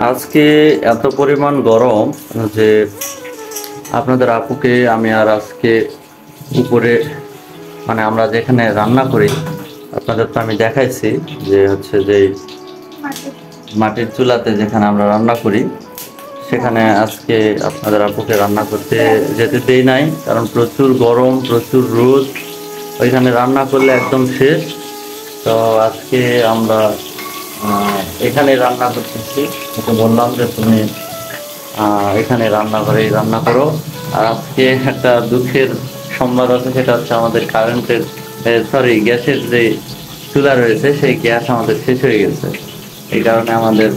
আজকে এত পরিমাণ গরম যে আপনাদের আপুকে আমি আর আজকে উপরে মানে আমরা যেখানে রান্না করি আপনাদের তো আমি দেখাইছি যে হচ্ছে যে মাটির চুলাতে যেখানে আমরা রান্না করি সেখানে আজকে আপনাদের আপুকে রান্না করতে যেতে দেই নাই, কারণ প্রচুর গরম, প্রচুর রোদ, ওইখানে রান্না করলে একদম শেষ। তো আজকে আমরা এখানে রান্না করতেছি। ওকে বললাম যে তুমি এখানে রান্নাঘরেই রান্না করো। আর আজকে একটা দুঃখের সংবাদ আছে, সেটা হচ্ছে আমাদের কারেন্টের গ্যাসের যে চুলা রয়েছে সেই গ্যাস আমাদের শেষ হয়ে গেছে। এই কারণে আমাদের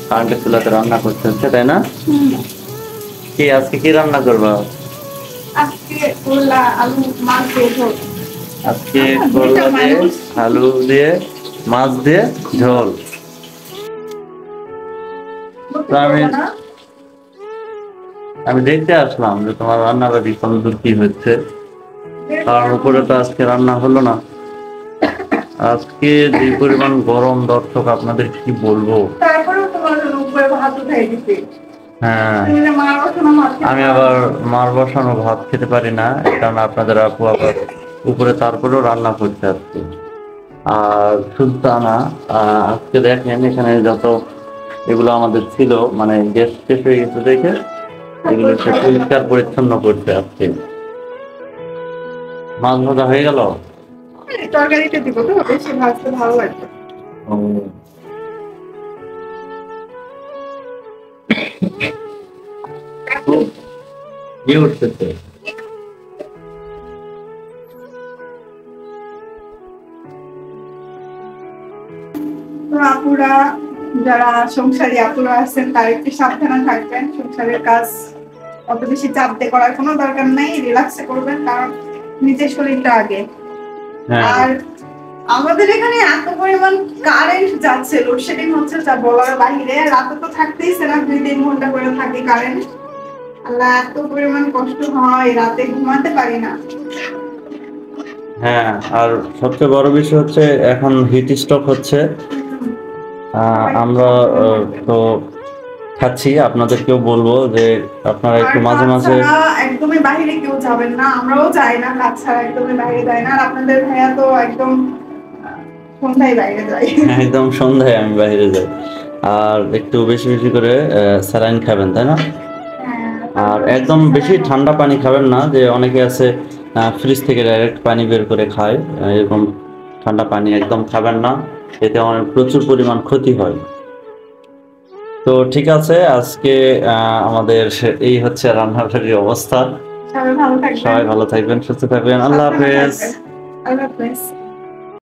কারেন্টের চুলাতে রান্না করতে হচ্ছে, তাই না? কি আজকে কি রান্না করবা? আজকে করলা আলু মাছ দিয়ে ঝোল। আজকে করলা দিয়ে আলু দিয়ে মাছ দিয়ে ঝোল। তো আমি দেখতে আসলাম যে তোমার রান্নাবাড়ি কতদূর কি হচ্ছে, কারণ উপরে তো আজকে রান্না হলো না। আজকে যে পরিমাণ গরম, দর্শক আপনাদের কি বলবো। হ্যাঁ, আমি আবার মার বসানো ভাত খেতে পারি না, কারণ আপনাদের আপু আবার উপরে তারপরেও রান্না করতে আসছে। আর সুলতানা আজকে দেখেন এখানে যত এগুলো আমাদের ছিল, মানে গ্যাস শেষ হয়ে গেছে দেখে এগুলো পরিষ্কার পরিচ্ছন্ন করতে আসছে। মাছ ভাজা হয়ে গেল? তরকারিটা দিব তো, বেশি ভাজতে ভালো লাগবে। কি উঠতেছে? আপুরা, যারা সংসারী আপুরা আছেন তারা একটু সাবধানে থাকবেন। সংসারের কাজ অত বেশি চাপ দিয়ে করার কোনো দরকার নেই, রিল্যাক্সে করবেন, কারণ নিজের শরীরটা আগে। আর আমাদের এখানে এত পরিমাণ কারেন্ট যাচ্ছে, লোডশেডিং হচ্ছে যা বলার বাহিরে। রাতে তো থাকতেইছে না, 2-3 ঘন্টা করে থাকে কারেন্ট। আল্লাহ, এত পরিমাণ কষ্ট হয়, রাতে ঘুমাতে পারি না। হ্যাঁ, আর সবচেয়ে বড় বিষয় হচ্ছে এখন হিট স্ট্রোক হচ্ছে। আমরা তো খাচ্ছি, আপনাদেরকেও বলবো যে আপনারা একটু মাঝে মাঝে একদমই বাইরে কেউ যাবেন না, আমরাও যাই না, কাজ ছাড়া একদমই বাইরে যাই না। আর আপনাদের ভাইয়া তো একদম সন্ধ্যায় বাইরে যায়। একদম সন্ধ্যায় আমি বাইরে যাই। আর একটু বেশি বেশি করে স্যালাইন খাবেন, তাই না? আর একদম বেশি ঠান্ডা পানি খাবেন না, যে অনেকে আছে ফ্রিজ থেকে ডাইরেক্ট পানি বের করে খায়, এরকম ঠান্ডা পানি একদম খাবেন না, এতে অনেক প্রচুর পরিমাণ ক্ষতি হয়। তো ঠিক আছে, আজকে আমাদের এই হচ্ছে রান্নাঘরের অবস্থা। সবাই ভালো থাকবেন, সুস্থ থাকবেন। আল্লাহ হাফেজ। আল্লাহ হাফেজ।